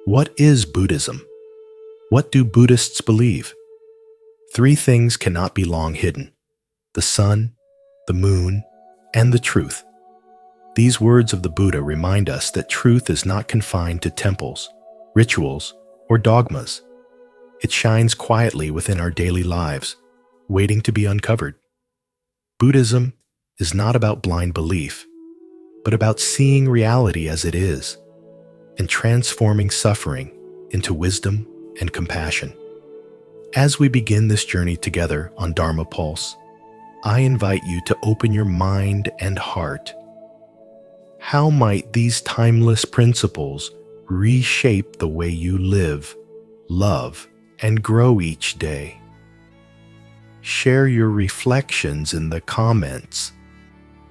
What is Buddhism? What do Buddhists believe? Three things cannot be long hidden: the sun, the moon, and the truth. These words of the Buddha remind us that truth is not confined to temples, rituals, or dogmas. It shines quietly within our daily lives, waiting to be uncovered. Buddhism is not about blind belief, but about seeing reality as it is and transforming suffering into wisdom and compassion. As we begin this journey together on Dharma Pulse, I invite you to open your mind and heart. How might these timeless principles reshape the way you live, love, and grow each day? Share your reflections in the comments,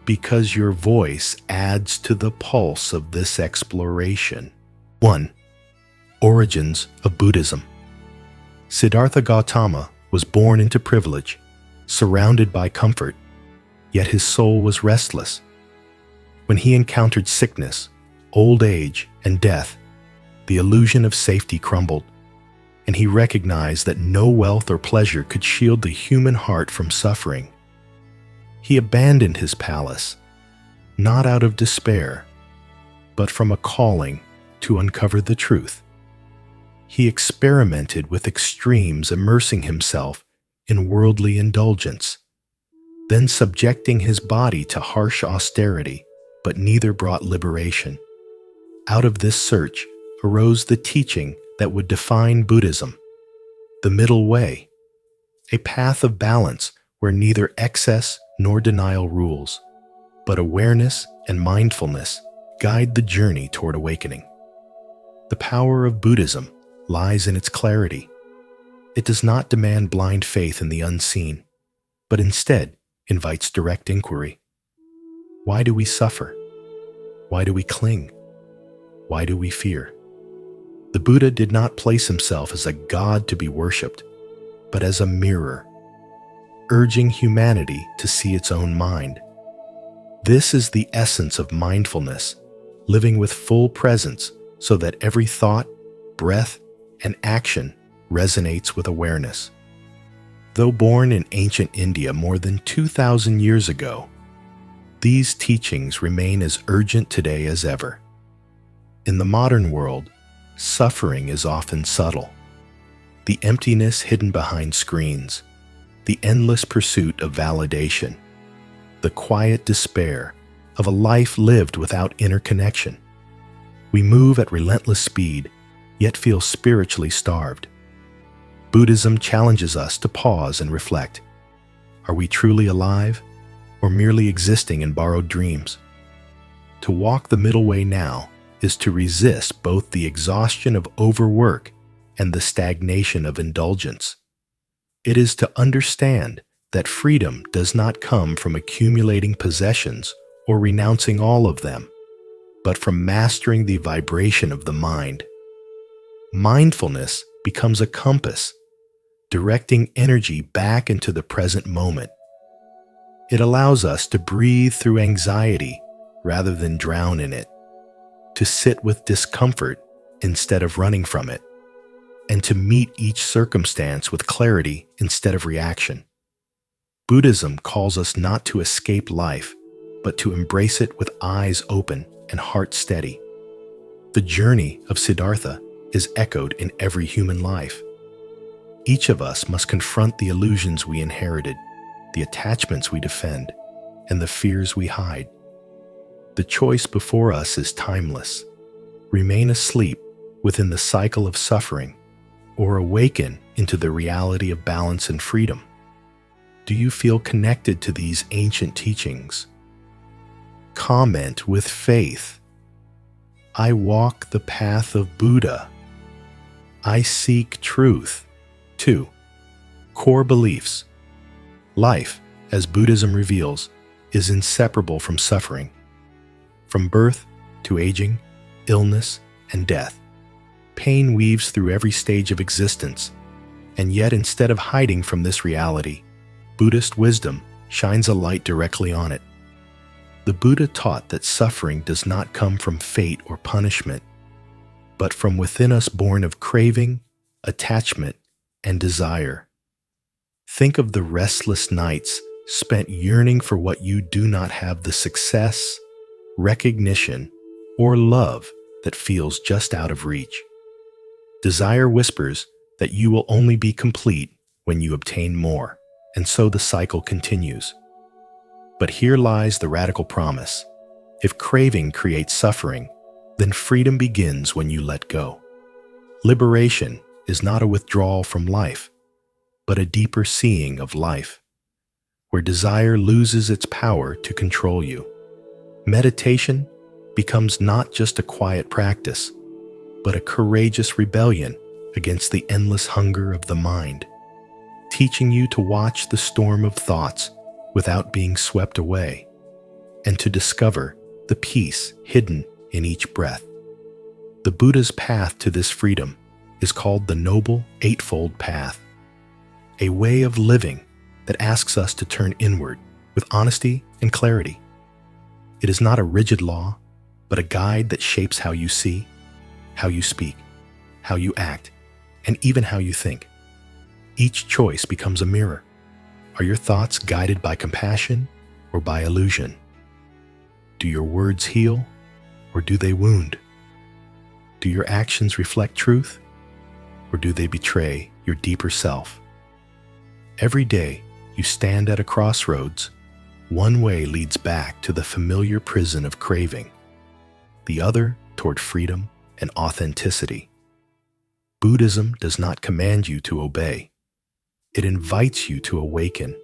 because your voice adds to the pulse of this exploration. 1. Origins of Buddhism. Siddhartha Gautama was born into privilege, surrounded by comfort, yet his soul was restless. When he encountered sickness, old age, and death, the illusion of safety crumbled, and he recognized that no wealth or pleasure could shield the human heart from suffering. He abandoned his palace, not out of despair, but from a calling to uncover the truth. He experimented with extremes, immersing himself in worldly indulgence, then subjecting his body to harsh austerity, but neither brought liberation. Out of this search arose the teaching that would define Buddhism: the middle way, a path of balance where neither excess nor denial rules, but awareness and mindfulness guide the journey toward awakening. The power of Buddhism lies in its clarity. It does not demand blind faith in the unseen, but instead invites direct inquiry. Why do we suffer? Why do we cling? Why do we fear? The Buddha did not place himself as a god to be worshipped, but as a mirror, urging humanity to see its own mind. This is the essence of mindfulness, living with full presence so that every thought, breath, and action resonates with awareness. Though born in ancient India more than 2,000 years ago, these teachings remain as urgent today as ever. In the modern world, suffering is often subtle. The emptiness hidden behind screens, the endless pursuit of validation, the quiet despair of a life lived without inner connection. We move at relentless speed, yet feel spiritually starved. Buddhism challenges us to pause and reflect. Are we truly alive, or merely existing in borrowed dreams? To walk the middle way now is to resist both the exhaustion of overwork and the stagnation of indulgence. It is to understand that freedom does not come from accumulating possessions or renouncing all of them, but from mastering the vibration of the mind. Mindfulness becomes a compass, directing energy back into the present moment. It allows us to breathe through anxiety rather than drown in it, to sit with discomfort instead of running from it, and to meet each circumstance with clarity instead of reaction. Buddhism calls us not to escape life, but to embrace it with eyes open and heart steady. The journey of Siddhartha is echoed in every human life. Each of us must confront the illusions we inherited, the attachments we defend, and the fears we hide. The choice before us is timeless: remain asleep within the cycle of suffering, or awaken into the reality of balance and freedom. Do you feel connected to these ancient teachings? Comment with faith: I walk the path of Buddha. I seek truth. 2. Core beliefs. Life, as Buddhism reveals, is inseparable from suffering. From birth to aging, illness, and death, pain weaves through every stage of existence. And yet, instead of hiding from this reality, Buddhist wisdom shines a light directly on it. The Buddha taught that suffering does not come from fate or punishment, but from within us born of craving, attachment, and desire. Think of the restless nights spent yearning for what you do not have, the success, recognition, or love that feels just out of reach. Desire whispers that you will only be complete when you obtain more, and so the cycle continues. But here lies the radical promise. If craving creates suffering, then freedom begins when you let go. Liberation is not a withdrawal from life, but a deeper seeing of life, where desire loses its power to control you. Meditation becomes not just a quiet practice, but a courageous rebellion against the endless hunger of the mind, teaching you to watch the storm of thoughts without being swept away, and to discover the peace hidden in each breath. The Buddha's path to this freedom is called the Noble Eightfold Path, a way of living that asks us to turn inward with honesty and clarity. It is not a rigid law, but a guide that shapes how you see, how you speak, how you act, and even how you think. Each choice becomes a mirror. Are your thoughts guided by compassion or by illusion? Do your words heal or do they wound? Do your actions reflect truth or do they betray your deeper self? Every day you stand at a crossroads. One way leads back to the familiar prison of craving, the other toward freedom and authenticity. Buddhism does not command you to obey. It invites you to awaken,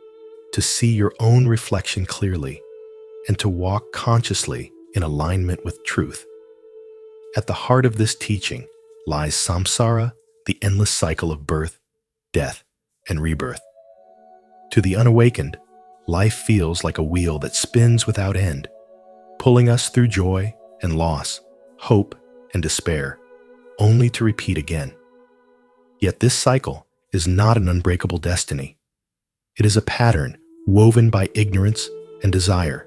to see your own reflection clearly, and to walk consciously in alignment with truth. At the heart of this teaching lies samsara, the endless cycle of birth, death, and rebirth. To the unawakened, life feels like a wheel that spins without end, pulling us through joy and loss, hope and despair, only to repeat again. Yet this cycle is not an unbreakable destiny. It is a pattern woven by ignorance and desire.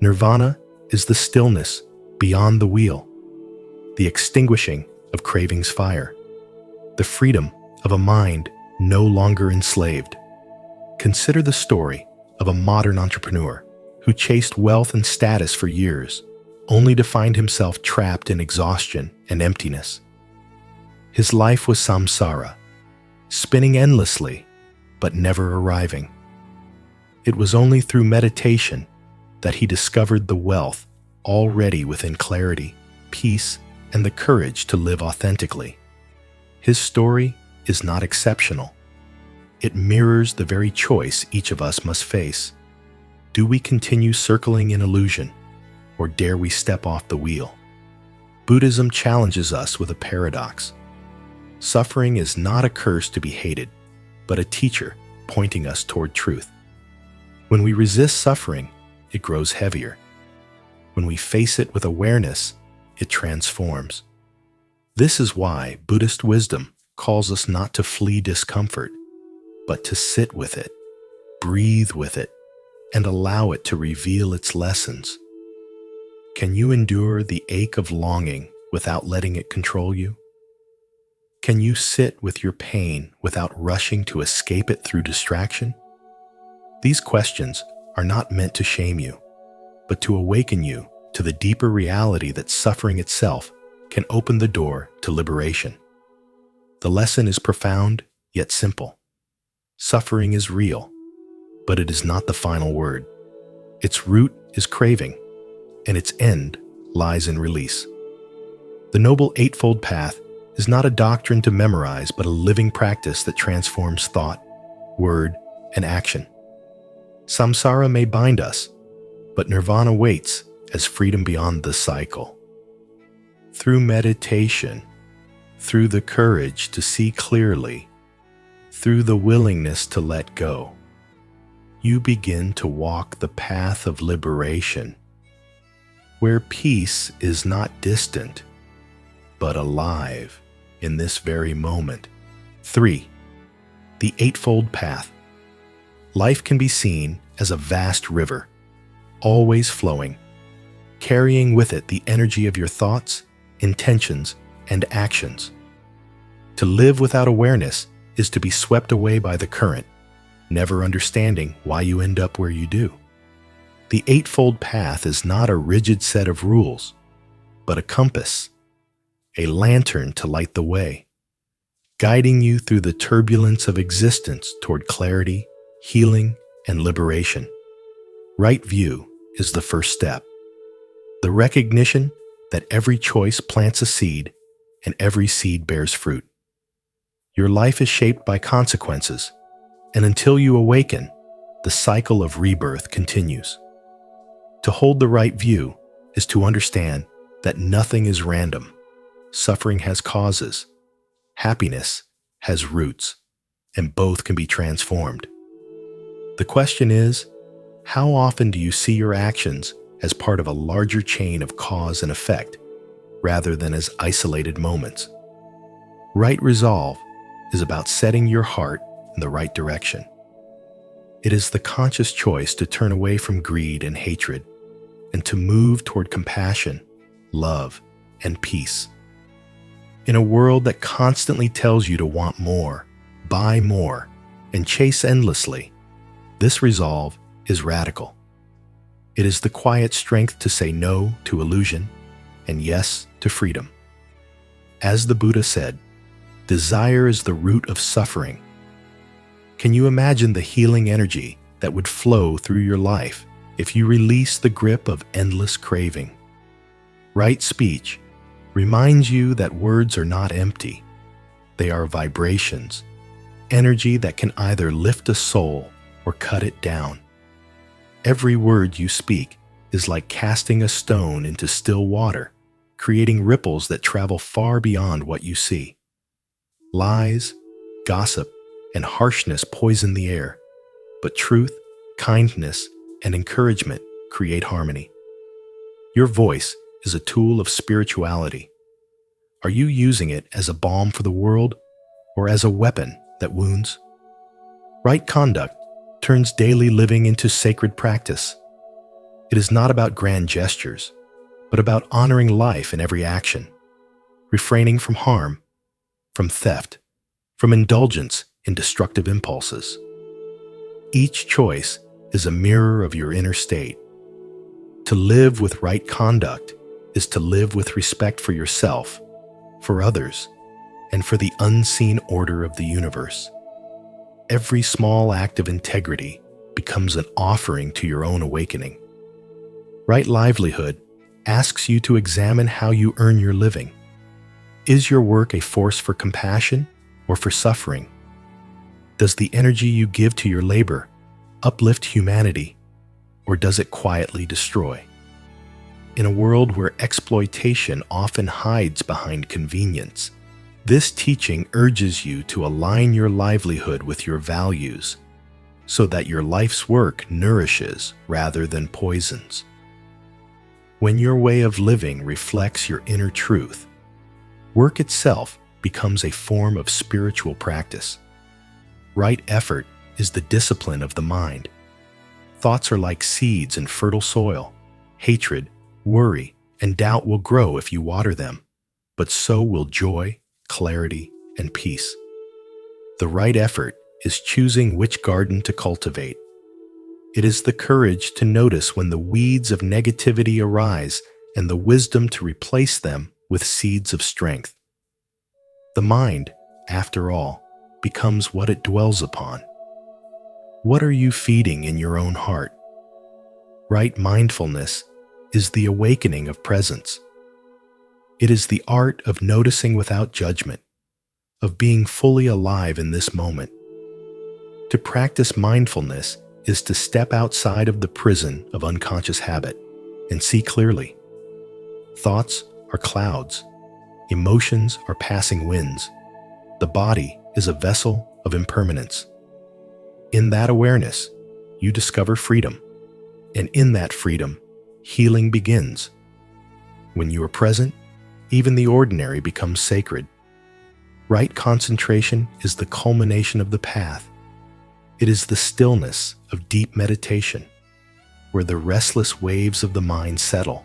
Nirvana is the stillness beyond the wheel, the extinguishing of craving's fire, the freedom of a mind no longer enslaved. Consider the story of a modern entrepreneur who chased wealth and status for years, only to find himself trapped in exhaustion and emptiness. His life was samsara, spinning endlessly, but never arriving. It was only through meditation that he discovered the wealth already within clarity, peace, and the courage to live authentically. His story is not exceptional. It mirrors the very choice each of us must face. Do we continue circling in illusion, or dare we step off the wheel? Buddhism challenges us with a paradox. Suffering is not a curse to be hated, but a teacher pointing us toward truth. When we resist suffering, it grows heavier. When we face it with awareness, it transforms. This is why Buddhist wisdom calls us not to flee discomfort, but to sit with it, breathe with it, and allow it to reveal its lessons. Can you endure the ache of longing without letting it control you? Can you sit with your pain without rushing to escape it through distraction? These questions are not meant to shame you, but to awaken you to the deeper reality that suffering itself can open the door to liberation. The lesson is profound yet simple. Suffering is real, but it is not the final word. Its root is craving, and its end lies in release. The Noble Eightfold Path is not a doctrine to memorize, but a living practice that transforms thought, word, and action. Samsara may bind us, but nirvana waits as freedom beyond the cycle. Through meditation, through the courage to see clearly, through the willingness to let go, you begin to walk the path of liberation, where peace is not distant, but alive in this very moment. 3. The Eightfold Path. Life can be seen as a vast river, always flowing, carrying with it the energy of your thoughts, intentions, and actions. To live without awareness is to be swept away by the current, never understanding why you end up where you do. The Eightfold Path is not a rigid set of rules, but a compass, a lantern to light the way, guiding you through the turbulence of existence toward clarity, healing, and liberation. Right view is the first step. The recognition that every choice plants a seed and every seed bears fruit. Your life is shaped by consequences, and until you awaken, the cycle of rebirth continues. To hold the right view is to understand that nothing is random. Suffering has causes, happiness has roots, and both can be transformed. The question is, how often do you see your actions as part of a larger chain of cause and effect, rather than as isolated moments? Right resolve is about setting your heart in the right direction. It is the conscious choice to turn away from greed and hatred and to move toward compassion, love, and peace. In a world that constantly tells you to want more, buy more, and chase endlessly, this resolve is radical. It is the quiet strength to say no to illusion and yes to freedom. As the Buddha said, desire is the root of suffering. Can you imagine the healing energy that would flow through your life if you release the grip of endless craving? Right speech reminds you that words are not empty. They are vibrations, energy that can either lift a soul or cut it down. Every word you speak is like casting a stone into still water, creating ripples that travel far beyond what you see. Lies, gossip, and harshness poison the air, but truth, kindness, and encouragement create harmony. Your voice is a tool of spirituality. Are you using it as a balm for the world or as a weapon that wounds? Right conduct turns daily living into sacred practice. It is not about grand gestures, but about honoring life in every action, refraining from harm, from theft, from indulgence in destructive impulses. Each choice is a mirror of your inner state. To live with right conduct is to live with respect for yourself, for others, and for the unseen order of the universe. Every small act of integrity becomes an offering to your own awakening. Right livelihood asks you to examine how you earn your living. Is your work a force for compassion or for suffering? Does the energy you give to your labor uplift humanity, or does it quietly destroy? In a world where exploitation often hides behind convenience, this teaching urges you to align your livelihood with your values so that your life's work nourishes rather than poisons. When your way of living reflects your inner truth, work itself becomes a form of spiritual practice. Right effort is the discipline of the mind. Thoughts are like seeds in fertile soil. Hatred, worry, and doubt will grow if you water them, but so will joy, clarity, and peace. The right effort is choosing which garden to cultivate. It is the courage to notice when the weeds of negativity arise and the wisdom to replace them with seeds of strength. The mind, after all, becomes what it dwells upon. What are you feeding in your own heart? Right mindfulness is the awakening of presence. It is the art of noticing without judgment, of being fully alive in this moment. To practice mindfulness is to step outside of the prison of unconscious habit and see clearly. Thoughts are clouds. Emotions are passing winds. The body is a vessel of impermanence. In that awareness, you discover freedom, and in that freedom, healing begins. When you are present, even the ordinary becomes sacred. Right concentration is the culmination of the path. It is the stillness of deep meditation, where the restless waves of the mind settle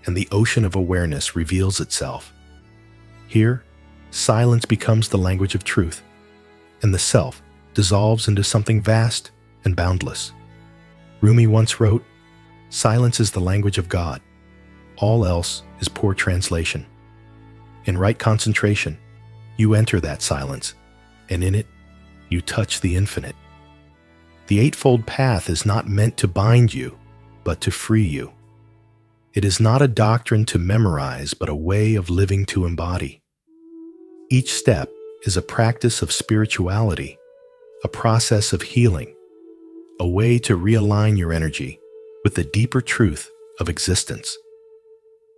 and the ocean of awareness reveals itself. Here, silence becomes the language of truth, and the self dissolves into something vast and boundless. Rumi once wrote, "Silence is the language of God. All else is poor translation." In right concentration, you enter that silence, and in it, you touch the infinite. The Eightfold Path is not meant to bind you, but to free you. It is not a doctrine to memorize, but a way of living to embody. Each step is a practice of spirituality, a process of healing, a way to realign your energy with the deeper truth of existence.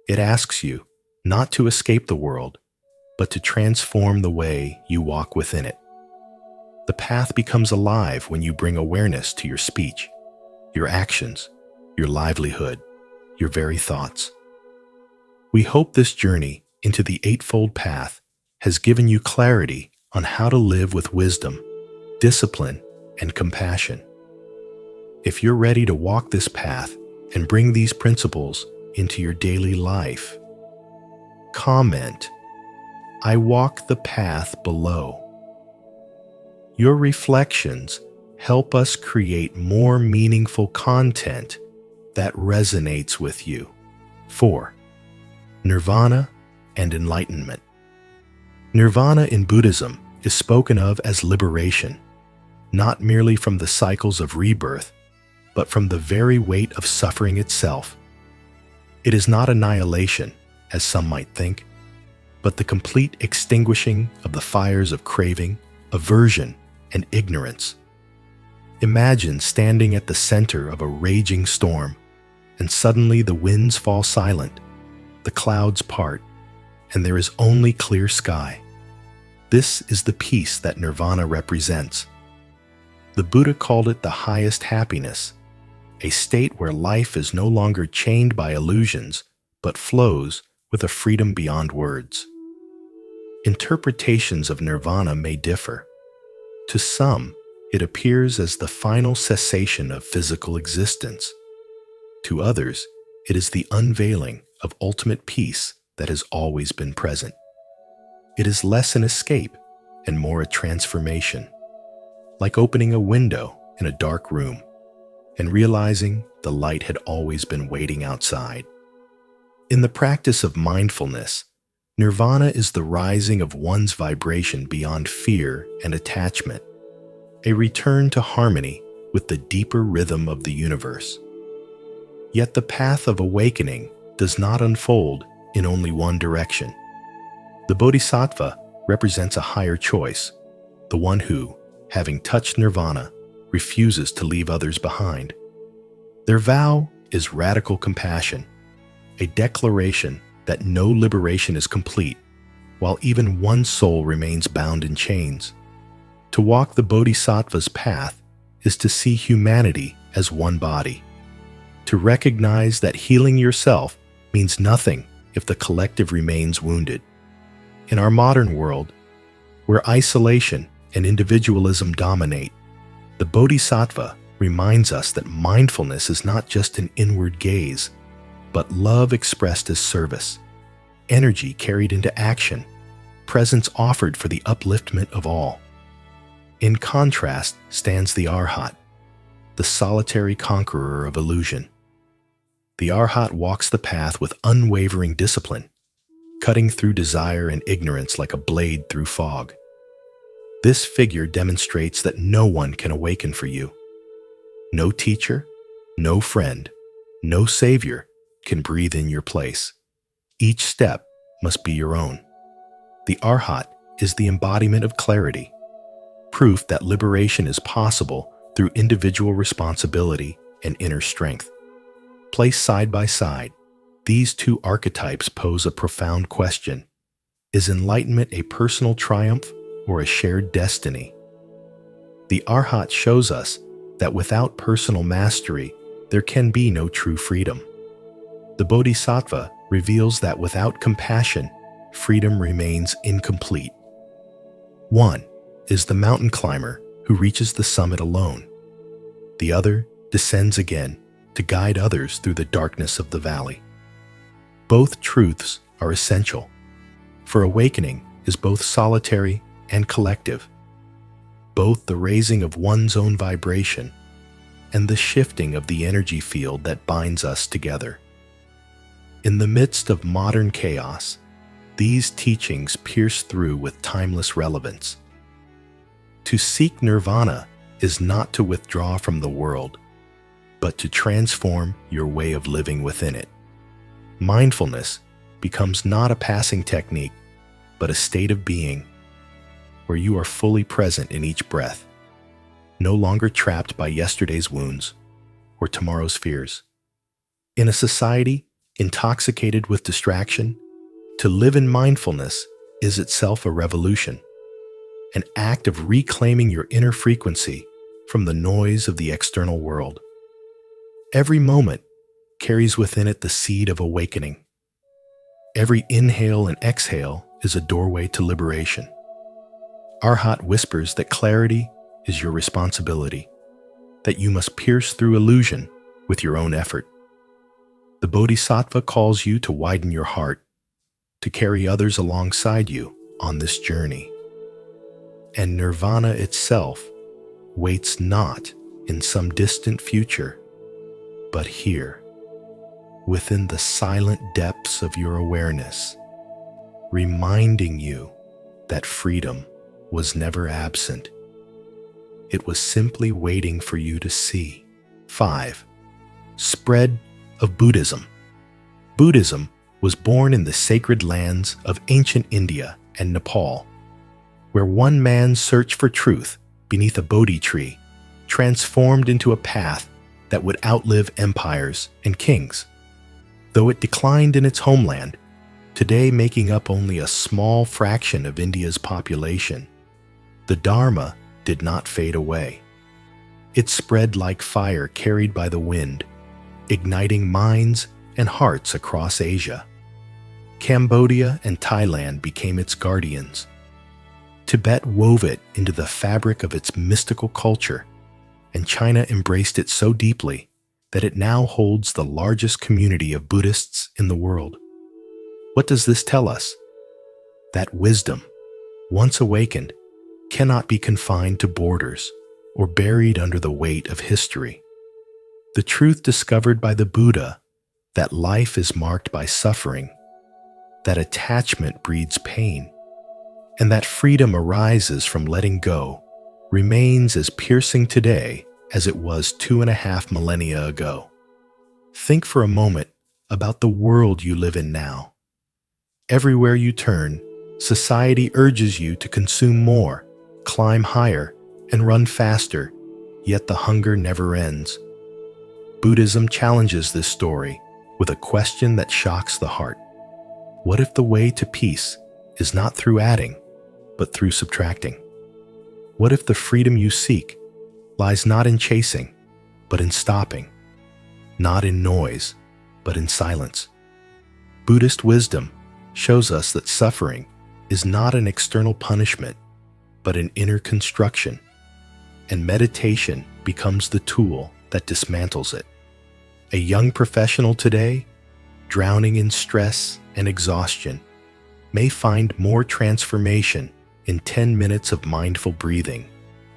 It asks you not to escape the world, but to transform the way you walk within it. The path becomes alive when you bring awareness to your speech, your actions, your livelihood, your very thoughts. We hope this journey into the Eightfold Path has given you clarity on how to live with wisdom, discipline, and compassion. If you're ready to walk this path and bring these principles into your daily life, comment, "I walk the path below." Your reflections help us create more meaningful content that resonates with you. 4. Nirvana and enlightenment. Nirvana in Buddhism is spoken of as liberation, not merely from the cycles of rebirth, but from the very weight of suffering itself. It is not annihilation, as some might think, but the complete extinguishing of the fires of craving, aversion, and ignorance. Imagine standing at the center of a raging storm, and suddenly the winds fall silent, the clouds part, and there is only clear sky. This is the peace that nirvana represents. The Buddha called it the highest happiness, a state where life is no longer chained by illusions, but flows with a freedom beyond words. Interpretations of nirvana may differ. To some, it appears as the final cessation of physical existence. To others, it is the unveiling of ultimate peace that has always been present. It is less an escape and more a transformation, like opening a window in a dark room and realizing the light had always been waiting outside. In the practice of mindfulness, nirvana is the rising of one's vibration beyond fear and attachment, a return to harmony with the deeper rhythm of the universe. Yet the path of awakening does not unfold in only one direction. The Bodhisattva represents a higher choice, the one who, having touched nirvana, refuses to leave others behind. Their vow is radical compassion, a declaration that no liberation is complete, while even one soul remains bound in chains. To walk the Bodhisattva's path is to see humanity as one body, to recognize that healing yourself means nothing if the collective remains wounded. In our modern world, where isolation and individualism dominate, the Bodhisattva reminds us that mindfulness is not just an inward gaze, but love expressed as service, energy carried into action, presence offered for the upliftment of all. In contrast stands the Arhat, the solitary conqueror of illusion. The Arhat walks the path with unwavering discipline, cutting through desire and ignorance like a blade through fog. This figure demonstrates that no one can awaken for you. No teacher, no friend, no savior can breathe in your place. Each step must be your own. The Arhat is the embodiment of clarity, proof that liberation is possible through individual responsibility and inner strength. Placed side by side, these two archetypes pose a profound question. Is enlightenment a personal triumph or a shared destiny? The Arhat shows us that without personal mastery, there can be no true freedom. The Bodhisattva reveals that without compassion, freedom remains incomplete. One is the mountain climber who reaches the summit alone. The other descends again to guide others through the darkness of the valley. Both truths are essential. for awakening is both solitary and collective, both the raising of one's own vibration and the shifting of the energy field that binds us together. In the midst of modern chaos, these teachings pierce through with timeless relevance. To seek nirvana is not to withdraw from the world, but to transform your way of living within it. Mindfulness becomes not a passing technique, but a state of being where you are fully present in each breath, no longer trapped by yesterday's wounds or tomorrow's fears. In a society intoxicated with distraction, to live in mindfulness is itself a revolution, an act of reclaiming your inner frequency from the noise of the external world. Every moment carries within it the seed of awakening. Every inhale and exhale is a doorway to liberation. Arhat whispers that clarity is your responsibility, that you must pierce through illusion with your own effort. The Bodhisattva calls you to widen your heart, to carry others alongside you on this journey. And nirvana itself waits not in some distant future, but here, within the silent depths of your awareness, reminding you that freedom was never absent. It was simply waiting for you to see. 5. Spread of Buddhism. Buddhism was born in the sacred lands of ancient India and Nepal, where one man's search for truth beneath a Bodhi tree transformed into a path that would outlive empires and kings. Though it declined in its homeland, today making up only a small fraction of India's population, the Dharma did not fade away. It spread like fire carried by the wind, igniting minds and hearts across Asia. Cambodia and Thailand became its guardians. Tibet wove it into the fabric of its mystical culture, and China embraced it so deeply that it now holds the largest community of Buddhists in the world. What does this tell us? That wisdom, once awakened, cannot be confined to borders or buried under the weight of history. The truth discovered by the Buddha, that life is marked by suffering, that attachment breeds pain, and that freedom arises from letting go, remains as piercing today as it was 2.5 millennia ago. Think for a moment about the world you live in now. Everywhere you turn, society urges you to consume more, climb higher, and run faster, yet the hunger never ends. Buddhism challenges this story with a question that shocks the heart. What if the way to peace is not through adding, but through subtracting? What if the freedom you seek lies not in chasing, but in stopping, not in noise, but in silence? Buddhist wisdom shows us that suffering is not an external punishment, but an inner construction, and meditation becomes the tool that dismantles it. A young professional today, drowning in stress and exhaustion, may find more transformation in 10 minutes of mindful breathing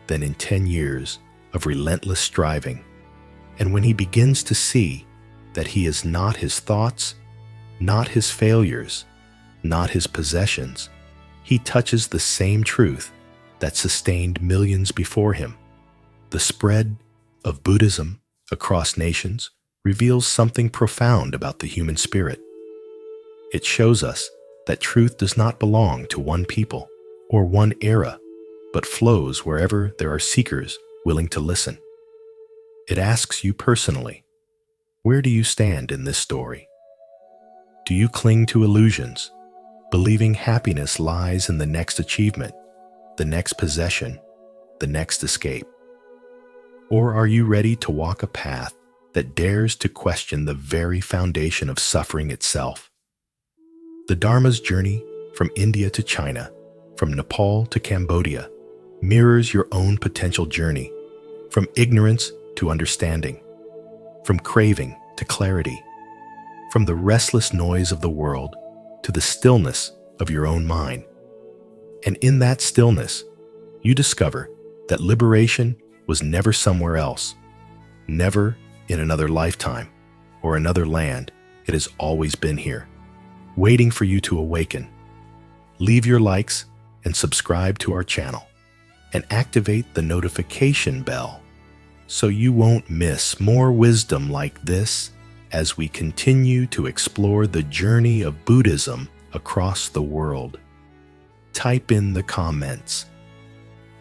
than in 10 years of relentless striving. And when he begins to see that he is not his thoughts, not his failures, not his possessions, he touches the same truth that sustained millions before him. The spread of Buddhism across nations reveals something profound about the human spirit. It shows us that truth does not belong to one people or one era, but flows wherever there are seekers willing to listen. It asks you personally, where do you stand in this story? Do you cling to illusions, believing happiness lies in the next achievement, the next possession, the next escape? Or are you ready to walk a path that dares to question the very foundation of suffering itself? The Dharma's journey from India to China, from Nepal to Cambodia, mirrors your own potential journey, from ignorance to understanding, from craving to clarity, from the restless noise of the world to the stillness of your own mind. And in that stillness, you discover that liberation was never somewhere else, never in another lifetime or another land. It has always been here, waiting for you to awaken. Leave your likes and subscribe to our channel, and activate the notification bell so you won't miss more wisdom like this as we continue to explore the journey of Buddhism across the world. Type in the comments,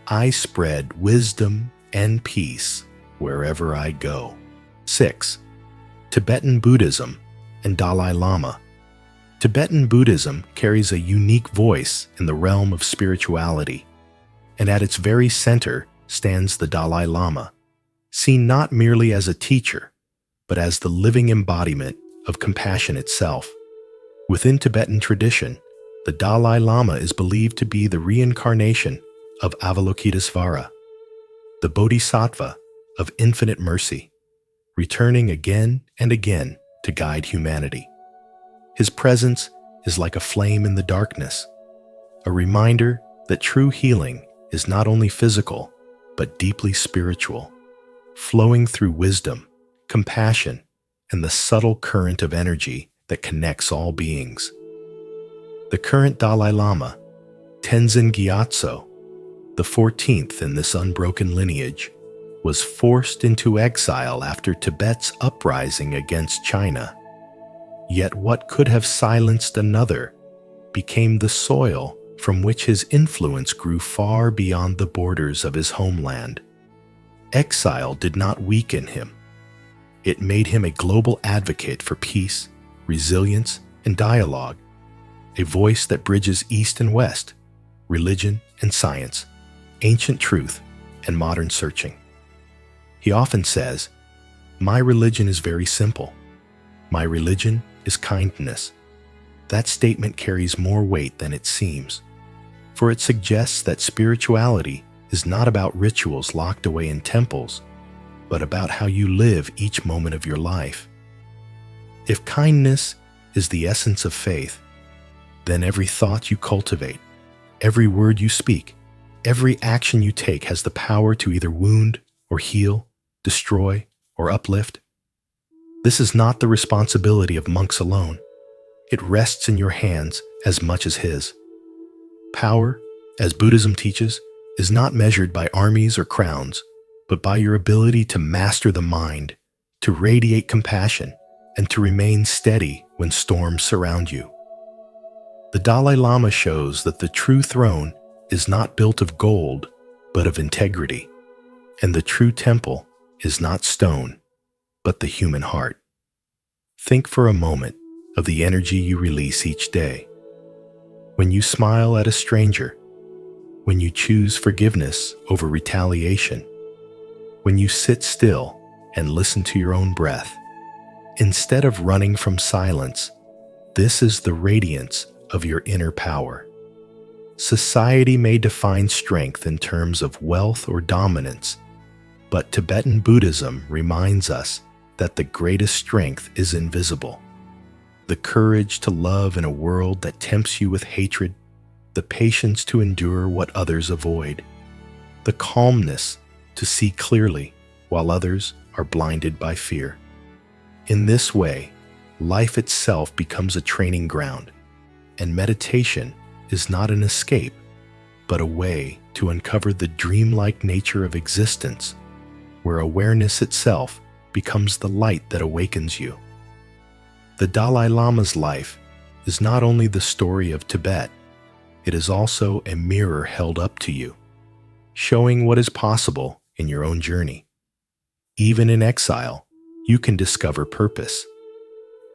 "I spread wisdom and peace wherever I go." 6. Tibetan Buddhism and Dalai Lama. Tibetan Buddhism carries a unique voice in the realm of spirituality, and at its very center stands the Dalai Lama, seen not merely as a teacher, but as the living embodiment of compassion itself. Within Tibetan tradition, the Dalai Lama is believed to be the reincarnation of Avalokitesvara, the Bodhisattva of infinite mercy, returning again and again to guide humanity. His presence is like a flame in the darkness, a reminder that true healing is not only physical, but deeply spiritual, flowing through wisdom, compassion, and the subtle current of energy that connects all beings. The current Dalai Lama, Tenzin Gyatso, the 14th in this unbroken lineage, was forced into exile after Tibet's uprising against China. Yet what could have silenced another became the soil from which his influence grew far beyond the borders of his homeland. Exile did not weaken him. It made him a global advocate for peace, resilience, and dialogue, a voice that bridges East and West, religion and science, ancient truth and modern searching. He often says, "My religion is very simple. My religion is kindness." That statement carries more weight than it seems, for it suggests that spirituality is not about rituals locked away in temples, but about how you live each moment of your life. If kindness is the essence of faith, then every thought you cultivate, every word you speak, every action you take has the power to either wound or heal, destroy or uplift. This is not the responsibility of monks alone. It rests in your hands as much as his. Power, as Buddhism teaches, is not measured by armies or crowns, but by your ability to master the mind, to radiate compassion, and to remain steady when storms surround you. The Dalai Lama shows that the true throne is not built of gold, but of integrity, and the true temple is not stone, but the human heart. Think for a moment of the energy you release each day. When you smile at a stranger, when you choose forgiveness over retaliation, when you sit still and listen to your own breath, instead of running from silence, this is the radiance of your inner power. Society may define strength in terms of wealth or dominance, but Tibetan Buddhism reminds us that the greatest strength is invisible. The courage to love in a world that tempts you with hatred, the patience to endure what others avoid, the calmness to see clearly while others are blinded by fear. In this way, life itself becomes a training ground, and meditation is not an escape, but a way to uncover the dreamlike nature of existence, where awareness itself becomes the light that awakens you. The Dalai Lama's life is not only the story of Tibet, it is also a mirror held up to you, showing what is possible in your own journey. Even in exile, you can discover purpose.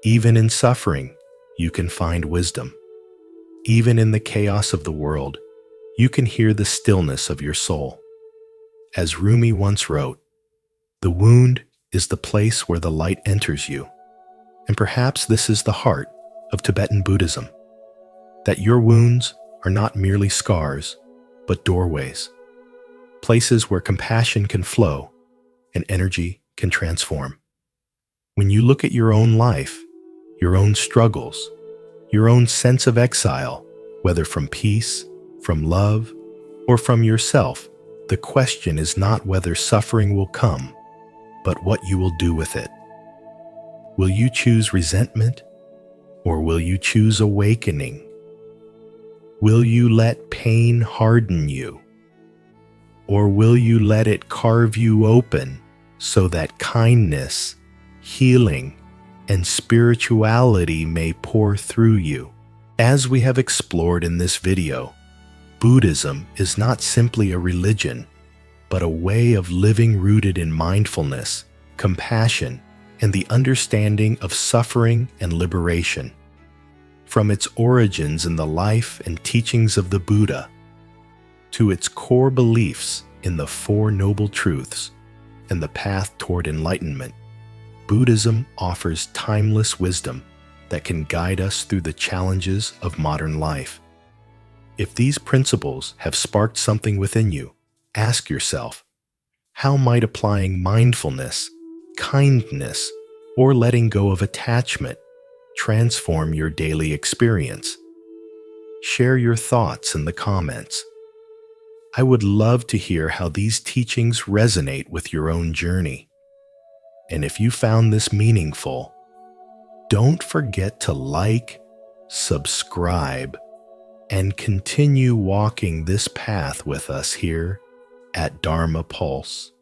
Even in suffering, you can find wisdom. Even in the chaos of the world, you can hear the stillness of your soul. As Rumi once wrote, "The wound is the place where the light enters you." And perhaps this is the heart of Tibetan Buddhism, that your wounds are not merely scars, but doorways, places where compassion can flow and energy can transform. When you look at your own life, your own struggles, your own sense of exile, whether from peace, from love, or from yourself. The question is not whether suffering will come, but what you will do with it. Will you choose resentment, or will you choose awakening? Will you let pain harden you, or will you let it carve you open so that kindness, healing, and spirituality may pour through you? As we have explored in this video, Buddhism is not simply a religion, but a way of living rooted in mindfulness, compassion, and the understanding of suffering and liberation. From its origins in the life and teachings of the Buddha, to its core beliefs in the Four Noble Truths and the path toward enlightenment, Buddhism offers timeless wisdom that can guide us through the challenges of modern life. If these principles have sparked something within you, ask yourself, how might applying mindfulness, kindness, or letting go of attachment transform your daily experience? Share your thoughts in the comments. I would love to hear how these teachings resonate with your own journey. And if you found this meaningful, don't forget to like, subscribe, and continue walking this path with us here at Dharma Pulse.